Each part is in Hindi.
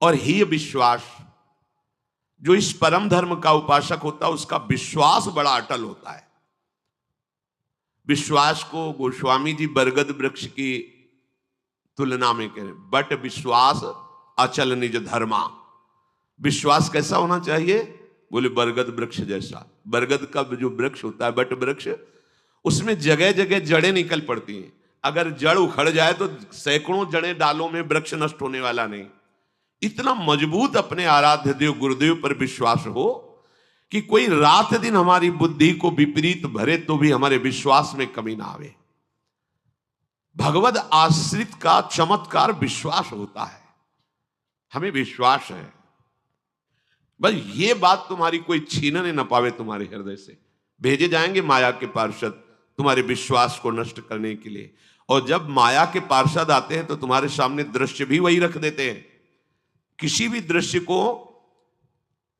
और ही विश्वास। जो इस परम धर्म का उपासक होता है उसका विश्वास बड़ा अटल होता है। विश्वास को गोस्वामी जी बरगद वृक्ष की तुलना में कह रहे, बट विश्वास अचल निज धर्मा। विश्वास कैसा होना चाहिए? बोले बरगद वृक्ष जैसा। बरगद का जो वृक्ष होता है, बट वृक्ष, उसमें जगह जगह जड़ें निकल पड़ती हैं। अगर जड़ उखड़ जाए तो सैकड़ों जड़ें डालों में, वृक्ष नष्ट होने वाला नहीं। इतना मजबूत अपने आराध्य देव गुरुदेव पर विश्वास हो कि कोई रात दिन हमारी बुद्धि को विपरीत भरे तो भी हमारे विश्वास में कमी ना आवे। भगवद आश्रित का चमत्कार विश्वास होता है। हमें विश्वास है, बस ये बात तुम्हारी कोई छीनने न पावे तुम्हारे हृदय से। भेजे जाएंगे माया के पार्षद तुम्हारे विश्वास को नष्ट करने के लिए, और जब माया के पार्षद आते हैं तो तुम्हारे सामने दृश्य भी वही रख देते हैं। किसी भी दृश्य को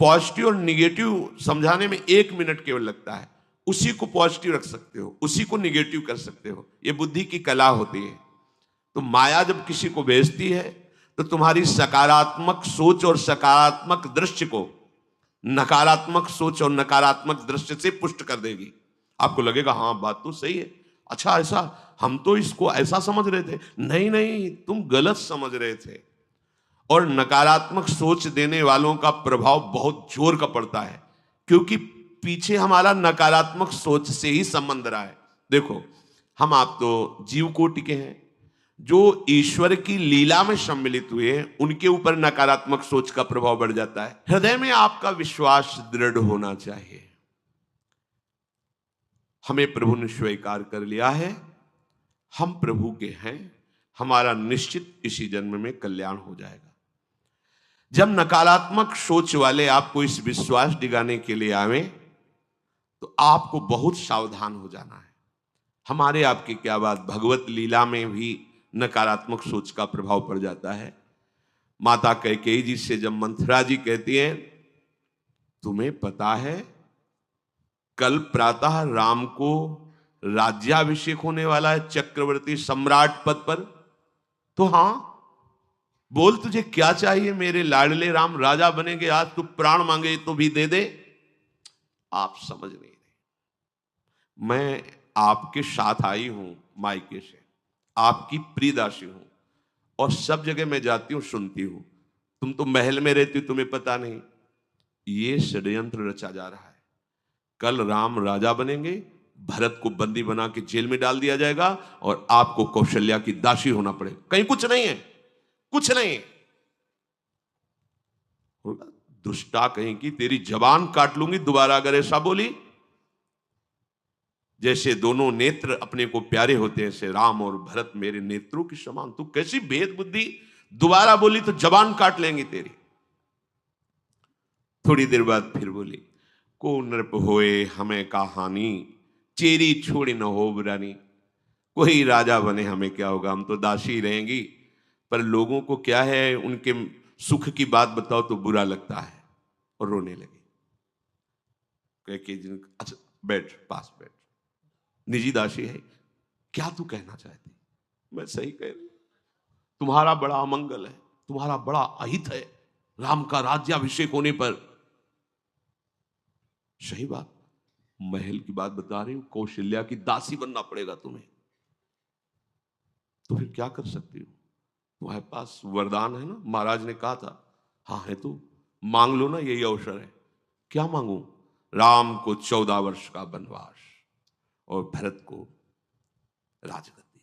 पॉजिटिव और निगेटिव समझाने में 1 मिनट केवल लगता है। उसी को पॉजिटिव रख सकते हो, उसी को निगेटिव कर सकते हो। ये बुद्धि की कला होती है। तो माया जब किसी को भेजती है तो तुम्हारी सकारात्मक सोच और सकारात्मक दृश्य को नकारात्मक सोच और नकारात्मक दृश्य से पुष्ट कर देगी। आपको लगेगा हाँ बात तो सही है, अच्छा ऐसा, हम तो इसको ऐसा समझ रहे थे। नहीं नहीं, तुम गलत समझ रहे थे। और नकारात्मक सोच देने वालों का प्रभाव बहुत जोर का पड़ता है, क्योंकि पीछे हमारा नकारात्मक सोच से ही संबंध रहा है। देखो, हम आप तो जीव कोटि के हैं, जो ईश्वर की लीला में सम्मिलित हुए हैं, उनके ऊपर नकारात्मक सोच का प्रभाव बढ़ जाता है। हृदय में आपका विश्वास दृढ़ होना चाहिए। हमें प्रभु ने स्वीकार कर लिया है, हम प्रभु के हैं, हमारा निश्चित इसी जन्म में कल्याण हो जाएगा। जब नकारात्मक सोच वाले आपको इस विश्वास दिलाने के लिए आवे तो आपको बहुत सावधान हो जाना है। हमारे आपकी क्या बात, भगवत लीला में भी नकारात्मक सोच का प्रभाव पड़ जाता है। माता कैकेयी जी से जब मंथरा जी कहती हैं, तुम्हें पता है कल प्रातः राम को राज्याभिषेक होने वाला है चक्रवर्ती सम्राट पद पर, तो हाँ बोल तुझे क्या चाहिए मेरे लाडले राम, राजा बनेंगे आज, तू प्राण मांगे तो भी दे दे। आप समझ नहीं रहे, मैं आपके साथ आई हूं मायके से, आपकी प्रियदासी हूं, और सब जगह मैं जाती हूं सुनती हूं। तुम तो महल में रहती हो, तुम्हें पता नहीं। ये षड्यंत्र रचा जा रहा है। कल राम राजा बनेंगे, भरत को बंदी बना के जेल में डाल दिया जाएगा और आपको कौशल्या की दासी होना पड़ेगा। कहीं कुछ नहीं है, कुछ नहीं। दुष्टा कहीं की, तेरी जबान काट लूंगी दोबारा अगर ऐसा बोली। जैसे दोनों नेत्र अपने को प्यारे होते हैं, ऐसे राम और भरत मेरे नेत्रों की समान। तू कैसी भेद बुद्धि, दोबारा बोली तो जबान काट लेंगी तेरी। थोड़ी देर बाद फिर बोली, को नृप होए हमें कहानी, चेरी छोड़ी न हो बुरानी। कोई राजा बने हमें क्या होगा, हम तो दासी रहेंगी। पर लोगों को क्या है, उनके सुख की बात बताओ तो बुरा लगता है और रोने लगे। अच्छा बैठ, पास बैठ, निजी दासी है, क्या तू कहना चाहती? मैं सही कह रही, तुम्हारा बड़ा अमंगल है, तुम्हारा बड़ा अहित है राम का राज्याभिषेक होने पर। सही बात, महल की बात बता रही हूं, कौशल्या की दासी बनना पड़ेगा तुम्हें। तो फिर क्या कर सकती हो? तुम्हारे पास वरदान है ना, महाराज ने कहा था। हाँ है तो मांग लो ना, यही अवसर है। क्या मांगू? राम को 14 वर्ष का वनवास और भरत को राजगद्दी।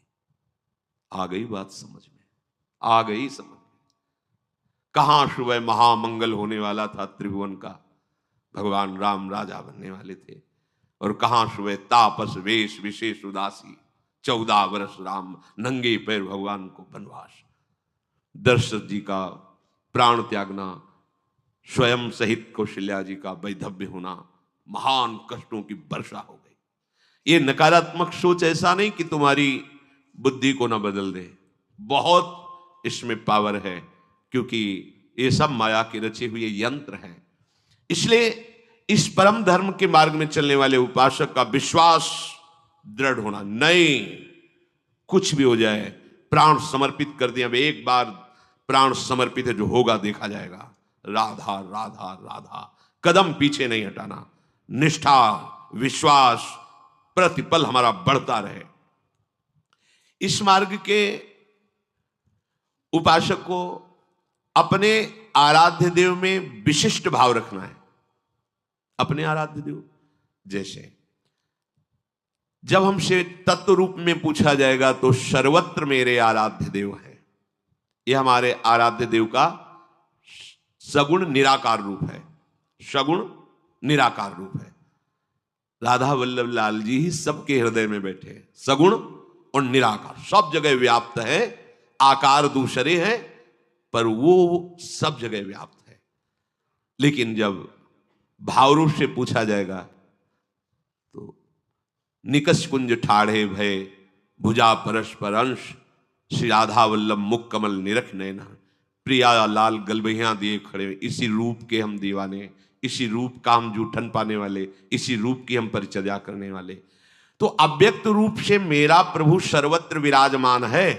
आ गई बात समझ में, आ गई समझ में। कहां सुबह महामंगल होने वाला था त्रिभुवन का, भगवान राम राजा बनने वाले थे, और कहां सुबह तापस वेश विशेष उदासी, 14 वर्ष राम नंगे पैर भगवान को वनवास। दशरथ जी का प्राण त्यागना, स्वयं सहित कौशल्या जी का वैधव्य होना, महान कष्टों की वर्षा हो गई। ये नकारात्मक सोच ऐसा नहीं कि तुम्हारी बुद्धि को ना बदल दे, बहुत इसमें पावर है, क्योंकि ये सब माया के रचे हुए यंत्र हैं। इसलिए इस परम धर्म के मार्ग में चलने वाले उपासक का विश्वास दृढ़ होना, नहीं कुछ भी हो जाए प्राण समर्पित कर दिया। एक बार प्राण समर्पित है, जो होगा देखा जाएगा। राधा राधा राधा, कदम पीछे नहीं हटाना, निष्ठा विश्वास प्रतिपल हमारा बढ़ता रहे। इस मार्ग के उपासक को अपने आराध्य देव में विशिष्ट भाव रखना है। अपने आराध्य देव, जैसे जब हमसे तत्व रूप में पूछा जाएगा तो सर्वत्र मेरे आराध्य देव हैं। यह हमारे आराध्य देव का सगुण निराकार रूप है। सगुण निराकार रूप है। राधा वल्लभ लाल जी ही सबके हृदय में बैठे हैं। सगुण और निराकार, सब जगह व्याप्त है। आकार दूसरे हैं पर वो सब जगह व्याप्त है। लेकिन जब भाव रूप से पूछा जाएगा तो निकष कुंज ठाढ़े भय भुजा परस्पर अंश, श्री राधा वल्लभ मुख कमल निरख नैना, प्रिया लाल गलबहियां दिए खड़े, इसी रूप के हम दीवाने, इसी रूप का हम जूठन पाने वाले, इसी रूप की हम परिचर्या करने वाले। तो अव्यक्त रूप से मेरा प्रभु सर्वत्र विराजमान है,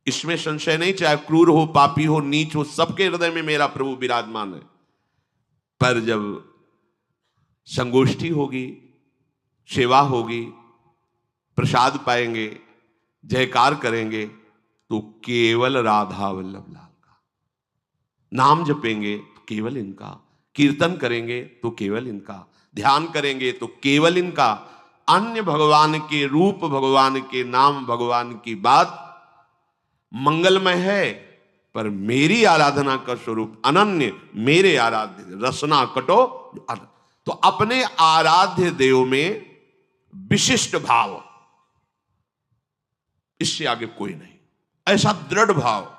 इसमें संशय नहीं। चाहे क्रूर हो, पापी हो, नीच हो, सबके हृदय में मेरा प्रभु विराजमान है। पर जब संगोष्ठी होगी, सेवा होगी, प्रसाद पाएंगे, जयकार करेंगे, तो केवल राधा वल्लभ लाल का नाम जपेंगे तो केवल इनका, कीर्तन करेंगे तो केवल इनका, ध्यान करेंगे तो केवल इनका। अन्य भगवान के रूप, भगवान के नाम, भगवान की बात मंगलमय है, पर मेरी आराधना का स्वरूप अनन्य, मेरे आराध्य रसना कटो। तो अपने आराध्य देव में विशिष्ट भाव, इससे आगे कोई नहीं। ऐसा दृढ़ भाव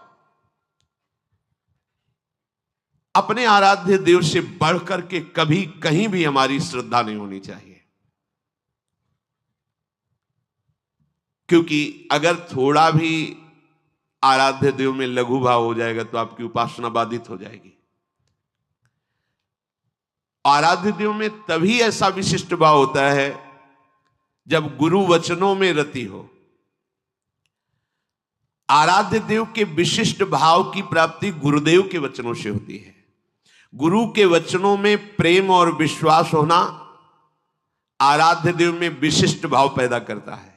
अपने आराध्य देव से बढ़कर के कभी कहीं भी हमारी श्रद्धा नहीं होनी चाहिए। क्योंकि अगर थोड़ा भी आराध्य देव में लघु भाव हो जाएगा तो आपकी उपासना बाधित हो जाएगी। आराध्य देव में तभी ऐसा विशिष्ट भाव होता है जब गुरु वचनों में रति हो। आराध्य देव के विशिष्ट भाव की प्राप्ति गुरुदेव के वचनों से होती है। गुरु के वचनों में प्रेम और विश्वास होना आराध्य देव में विशिष्ट भाव पैदा करता है।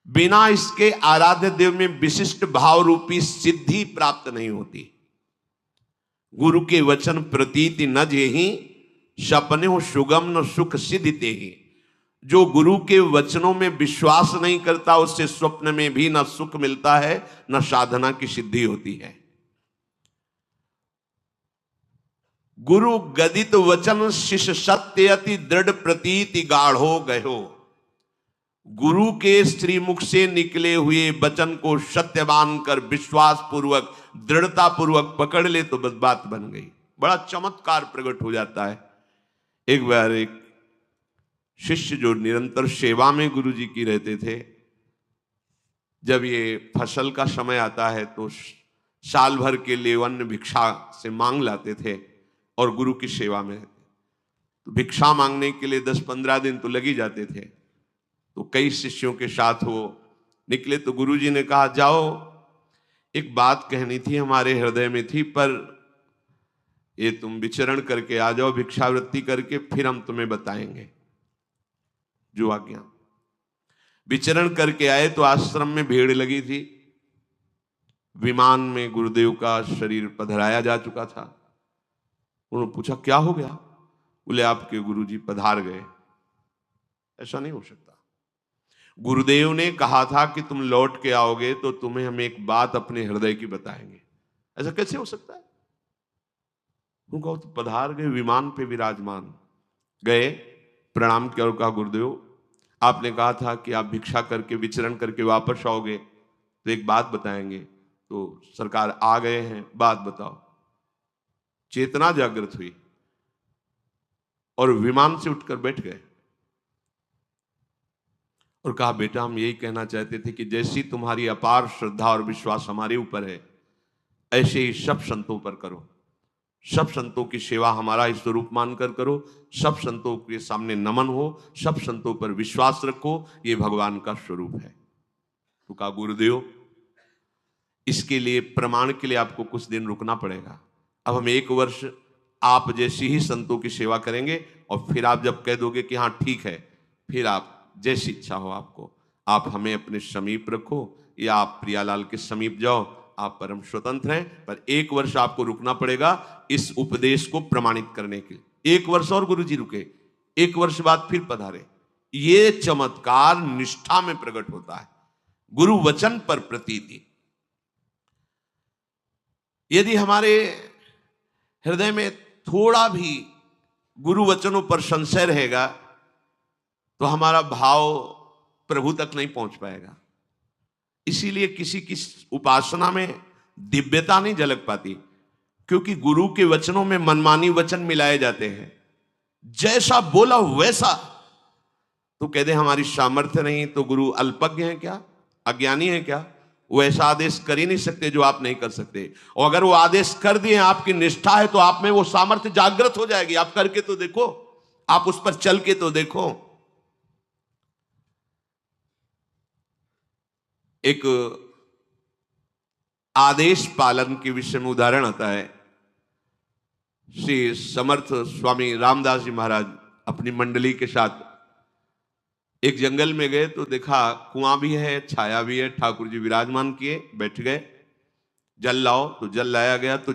बिना इसके आराध्य देव में विशिष्ट भाव रूपी सिद्धि प्राप्त नहीं होती। गुरु के वचन प्रतीति न जेहि, सपने सुगम न सुख सिद्धि ही। जो गुरु के वचनों में विश्वास नहीं करता उससे स्वप्न में भी न सुख मिलता है, न साधना की सिद्धि होती है। गुरु गदित वचन शिष्य सत्य अति दृढ़ प्रतीति गाढ़ो गयो। गुरु के श्रीमुख से निकले हुए वचन को सत्य मानकर विश्वास पूर्वक, दृढ़ता पूर्वक पकड़ ले तो बस बात बन गई। बड़ा चमत्कार प्रकट हो जाता है। एक बार एक शिष्य जो निरंतर सेवा में गुरु जी की रहते थे, जब ये फसल का समय आता है तो साल भर के लिए अन्न भिक्षा से मांग लाते थे और गुरु की सेवा में तो भिक्षा मांगने के लिए 10-15 दिन तो लग ही जाते थे। तो कई शिष्यों के साथ वो निकले तो गुरु जी ने कहा, जाओ एक बात कहनी थी, हमारे हृदय में थी, पर ये तुम विचरण करके आ जाओ, भिक्षावृत्ति करके, फिर हम तुम्हें बताएंगे जो आज्ञा। विचरण करके आए तो आश्रम में भीड़ लगी थी। विमान में गुरुदेव का शरीर पधराया जा चुका था। उन्होंने पूछा क्या हो गया? बोले आपके गुरुजी पधार गए। ऐसा नहीं हो सकता। गुरुदेव ने कहा था कि तुम लौट के आओगे तो तुम्हें हम एक बात अपने हृदय की बताएंगे। ऐसा कैसे हो सकता है? उनको तो पधार गए, विमान पे विराजमान, गए, प्रणाम किया और कहा गुरुदेव आपने कहा था कि आप भिक्षा करके विचरण करके वापस आओगे तो एक बात बताएंगे। तो सरकार आ गए हैं, बात बताओ। चेतना जागृत हुई और विमान से उठकर बैठ गए और कहा बेटा हम यही कहना चाहते थे कि जैसी तुम्हारी अपार श्रद्धा और विश्वास हमारे ऊपर है, ऐसे ही सब संतों पर करो। सब संतों की सेवा हमारा ही स्वरूप मानकर करो। सब संतों के सामने नमन हो, सब संतों पर विश्वास रखो, ये भगवान का स्वरूप है। तो कहा गुरुदेव इसके लिए प्रमाण के लिए आपको कुछ दिन रुकना पड़ेगा। अब हम 1 वर्ष आप जैसी ही संतों की सेवा करेंगे और फिर आप जब कह दोगे कि हाँ ठीक है, फिर आप जैसी इच्छा हो आपको, आप हमें अपने समीप रखो या आप प्रियालाल के समीप जाओ, आप परम स्वतंत्र हैं। पर 1 वर्ष आपको रुकना पड़ेगा इस उपदेश को प्रमाणित करने के लिए। 1 वर्ष और गुरु जी रुके, 1 वर्ष बाद फिर पधारे। ये चमत्कार निष्ठा में प्रकट होता है, गुरु वचन पर प्रीति। यदि हमारे हृदय में थोड़ा भी गुरु वचनों पर संशय रहेगा तो हमारा भाव प्रभु तक नहीं पहुंच पाएगा। इसीलिए किसी की उपासना में दिव्यता नहीं झलक पाती, क्योंकि गुरु के वचनों में मनमानी वचन मिलाए जाते हैं। जैसा बोला वैसा, तो कहते हमारी सामर्थ्य नहीं, तो गुरु अल्पज्ञ है क्या, अज्ञानी है क्या? वो ऐसा आदेश कर ही नहीं सकते जो आप नहीं कर सकते। और अगर वो आदेश कर दिए, आपकी निष्ठा है, तो आप में वो सामर्थ्य जागृत हो जाएगी। आप करके तो देखो, आप उस पर चल के तो देखो। एक आदेश पालन के विषय में उदाहरण आता है। श्री समर्थ स्वामी रामदास जी महाराज अपनी मंडली के साथ एक जंगल में गए तो देखा कुआं भी है, छाया भी है, ठाकुर जी विराजमान किए, बैठ गए। जल लाओ, तो जल लाया गया तो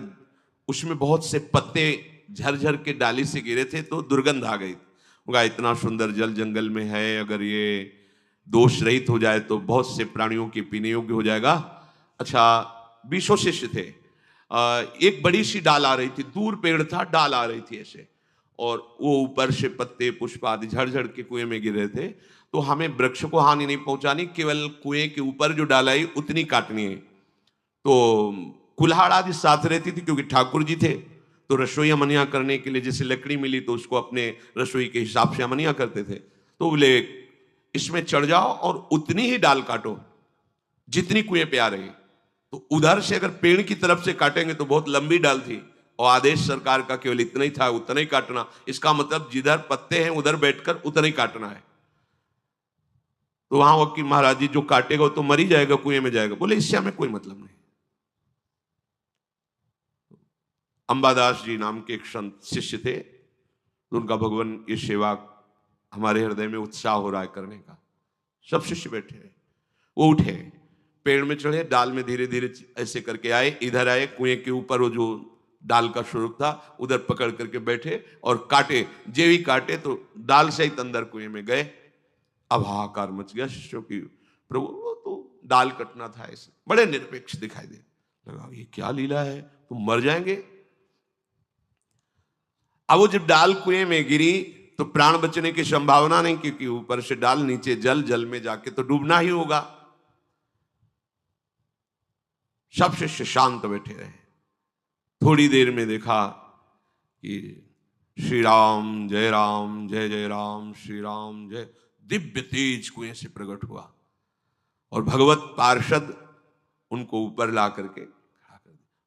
उसमें बहुत से पत्ते झरझर के डाली से गिरे थे, तो दुर्गंध आ गई। उनका इतना सुंदर जल जंगल में है, अगर ये दोष रहित हो जाए तो बहुत से प्राणियों के पीने योग्य हो जाएगा। अच्छा, 20 शिष्य थे। एक बड़ी सी डाल आ रही थी, दूर पेड़ था, डाल आ रही थी ऐसे, और वो ऊपर से पत्ते पुष्प आदि झड़झड़ के कुएं में गिर रहे थे। तो हमें वृक्ष को हानि नहीं पहुंचानी, केवल कुएं के ऊपर जो डाल आई उतनी काटनी है। तो कुल्हाड़ आदि साथ रहती थी, क्योंकि ठाकुर जी थे, तो रसोई अमनिया करने के लिए जैसे लकड़ी मिली तो उसको अपने रसोई के हिसाब से अमनिया करते थे। तो बोले इसमें चढ़ जाओ और उतनी ही डाल काटो जितनी कुएं पे आ रही। तो उधर से अगर पेड़ की तरफ से काटेंगे तो बहुत लंबी डाल थी, और आदेश सरकार का केवल इतना ही था, उतना ही काटना। इसका मतलब जिधर पत्ते हैं उधर बैठकर उतना ही काटना है। तो वहां वकील महाराज जी, जो काटेगा वो तो मर ही जाएगा, कुएं में जाएगा। बोले इससे हमें कोई मतलब नहीं। अंबादास जी नाम के एक संत शिष्य थे, तो उनका भगवान ये सेवा हमारे हृदय में उत्साह हो रहा है करने का। सब शिष्य बैठे हैं, वो उठे, पेड़ में चढ़े, डाल में धीरे धीरे ऐसे करके आए, इधर आए, कुएं के ऊपर वो जो डाल का स्वरूप था उधर पकड़ करके बैठे और काटे। जे भी काटे तो डाल से ही अंदर कुएं में गए। अब हाहाकार मच गया शिष्यों की, प्रभु वो तो डाल कटना था। ऐसे बड़े निरपेक्ष दिखाई दे लगा, ये क्या लीला है, तुम मर जाएंगे। अब वो जब डाल कुएं में गिरी तो प्राण बचने की संभावना नहीं, क्योंकि ऊपर से डाल, नीचे जल, जल में जाके तो डूबना ही होगा। सब शिष्य शांत बैठे रहे। थोड़ी देर में देखा कि श्री राम जय राम, जय जय राम, श्री राम जय, दिव्य तेज कुएं से प्रकट हुआ, और भगवत पार्षद उनको ऊपर ला करके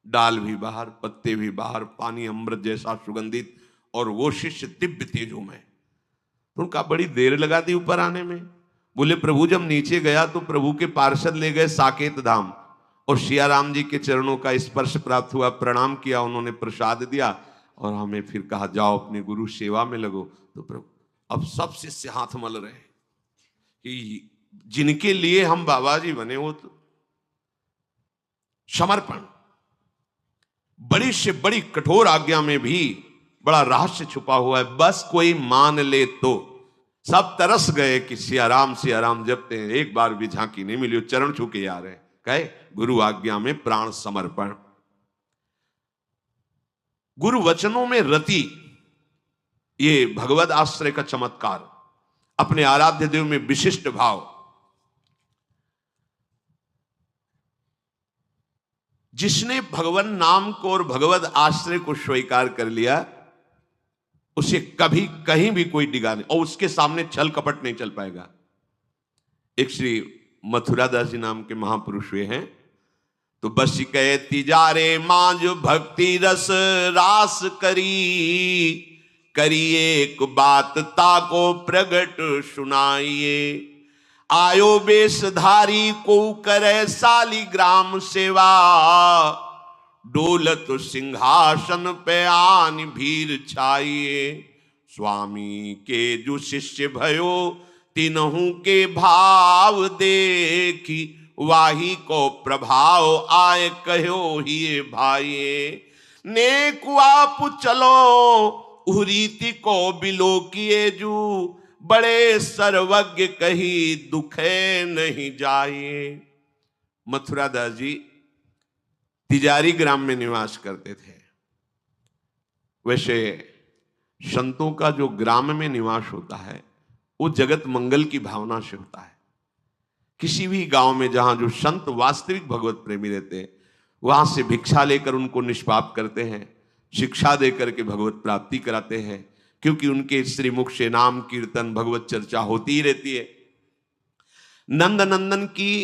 डाल भी बाहर, पत्ते भी बाहर, पानी अमृत जैसा सुगंधित, और वो शिष्य दिव्य तेजों में। तो उनका बड़ी देर लगा दी ऊपर आने में। बोले प्रभु जब नीचे गया तो प्रभु के पार्षद ले गए साकेत धाम, और सिया राम जी के चरणों का स्पर्श प्राप्त हुआ, प्रणाम किया, उन्होंने प्रसाद दिया, और हमें फिर कहा जाओ अपनी गुरु सेवा में लगो। तो प्रभु अब सब शिष्य हाथ मल रहे हैं कि जिनके लिए हम बाबा जी बने वो तो समर्पण। बड़ी से बड़ी कठोर आज्ञा में भी बड़ा रहस्य छुपा हुआ है, बस कोई मान ले तो। सब तरस गए कि सिया राम जपते हैं, एक बार भी झांकी नहीं मिली, चरण छू के आ रहे हैं, कहे गुरु आज्ञा में प्राण समर्पण। गुरु वचनों में रति, ये भगवत आश्रय का चमत्कार, अपने आराध्य देव में विशिष्ट भाव। जिसने भगवान नाम को और भगवत आश्रय को स्वीकार कर लिया, उसे कभी कहीं भी कोई डिगा नहीं, और उसके सामने छल कपट नहीं चल पाएगा। एक श्री मथुरादास जी नाम के महापुरुष हुए हैं, तो बस कहे तिजारे मांझ भक्ति रस रास करिए एक बात ताको प्रगट सुनाइए। आयो वेशधारी को करे सालिग्राम सेवा, डोलत सिंहासन पे आन भीर छाइए। स्वामी के जो शिष्य भयो तीनों के भाव देखी, वाही को प्रभाव आए कहो ही भाइये। नेक आप चलो उरीति को बिलो किए जू, बड़े सर्वज्ञ कही दुखे नहीं जाइए। मथुरा दास जी तिजारी ग्राम में निवास करते थे। वैसे संतों का जो ग्राम में निवास होता है वो जगत मंगल की भावना से होता है। किसी भी गांव में जहां जो संत वास्तविक भगवत प्रेमी रहते हैं, वहां से भिक्षा लेकर उनको निष्पाप करते हैं, शिक्षा देकर के भगवत प्राप्ति कराते हैं, क्योंकि उनके श्रीमुख से नाम कीर्तन भगवत चर्चा होती ही रहती है। नंद नंदन की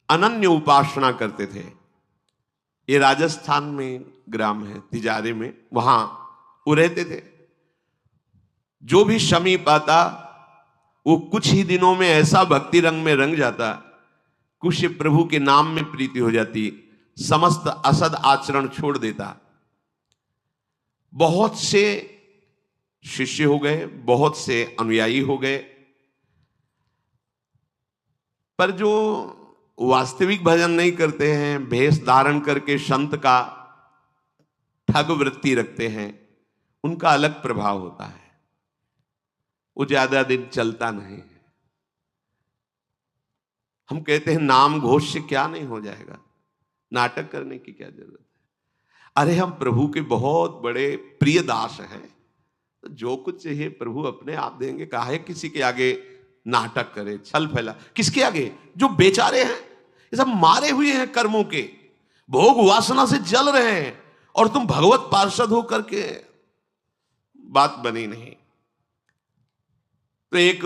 अनन्य उपासना करते थे। ये राजस्थान में ग्राम है तिजारे में, वहां वो रहते थे। जो भी समीप आता वो कुछ ही दिनों में ऐसा भक्ति रंग में रंग जाता, कुछ प्रभु के नाम में प्रीति हो जाती, समस्त असद आचरण छोड़ देता। बहुत से शिष्य हो गए, बहुत से अनुयायी हो गए, पर जो वास्तविक भजन नहीं करते हैं, भेष धारण करके संत का ठग वृत्ति रखते हैं, उनका अलग प्रभाव होता है। वो ज्यादा दिन चलता नहीं है। हम कहते हैं नाम घोष से क्या नहीं हो जाएगा, नाटक करने की क्या जरूरत है। अरे हम प्रभु के बहुत बड़े प्रिय दास हैं, तो जो कुछ चाहिए प्रभु अपने आप देंगे। काहे किसी के आगे नाटक करे, छल फैला। किसके आगे? जो बेचारे हैं, ये सब मारे हुए हैं कर्मों के, भोग वासना से जल रहे हैं, और तुम भगवत पार्षद हो करके बात बनी नहीं। तो एक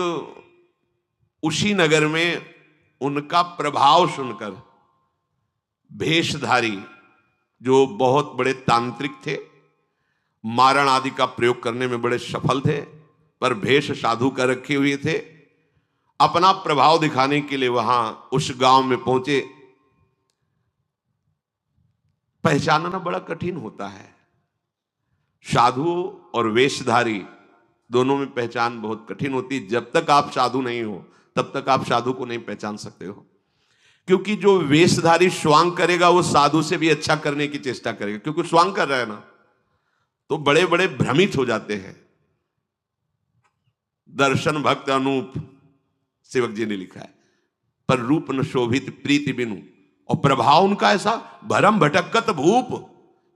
उसी नगर में उनका प्रभाव सुनकर भेषधारी जो बहुत बड़े तांत्रिक थे, मारण आदि का प्रयोग करने में बड़े सफल थे, पर भेष साधु का रखे हुए थे, अपना प्रभाव दिखाने के लिए वहां उस गांव में पहुंचे। पहचानना बड़ा कठिन होता है। साधु और वेशधारी दोनों में पहचान बहुत कठिन होती है। जब तक आप साधु नहीं हो तब तक आप साधु को नहीं पहचान सकते हो, क्योंकि जो वेशधारी स्वांग करेगा वो साधु से भी अच्छा करने की चेष्टा करेगा, क्योंकि स्वांग कर रहा है ना, तो बड़े बड़े भ्रमित हो जाते हैं। दर्शन भक्त अनूप सेवक जी ने लिखा है, पर रूप न शोभित प्रीति बिनु, और प्रभाव उनका ऐसा भरम भटकत भूप,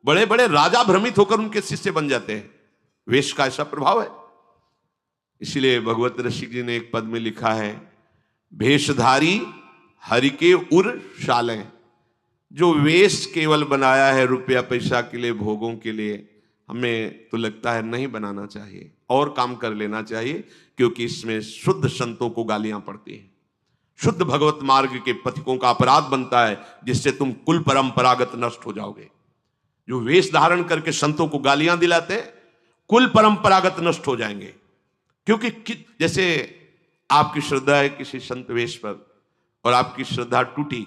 बड़े बड़े राजा भ्रमित होकर उनके शिष्य बन जाते हैं। वेश का ऐसा प्रभाव है। इसलिए भगवत रसिक जी ने एक पद में लिखा है, भेषधारी हरि के उर शाले। जो वेश केवल बनाया है रुपया पैसा के लिए, भोगों के लिए, हमें तो लगता है नहीं बनाना चाहिए, और काम कर लेना चाहिए, क्योंकि इसमें शुद्ध संतों को गालियां पड़ती हैं, शुद्ध भगवत मार्ग के पथिकों का अपराध बनता है, जिससे तुम कुल परंपरागत नष्ट हो जाओगे। जो वेश धारण करके संतों को गालियां दिलाते, कुल परंपरागत नष्ट हो जाएंगे। क्योंकि जैसे आपकी श्रद्धा है किसी संत वेश पर, और आपकी श्रद्धा टूटी,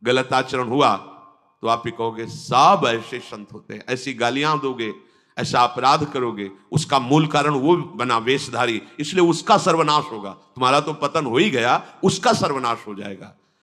गलत आचरण हुआ, तो आप ही कहोगे सब ऐसे संत होते हैं, ऐसी गालियां दोगे, ऐसा अपराध करोगे, उसका मूल कारण वो बना वेशधारी, इसलिए उसका सर्वनाश होगा। तुम्हारा तो पतन हो ही गया, उसका सर्वनाश हो जाएगा।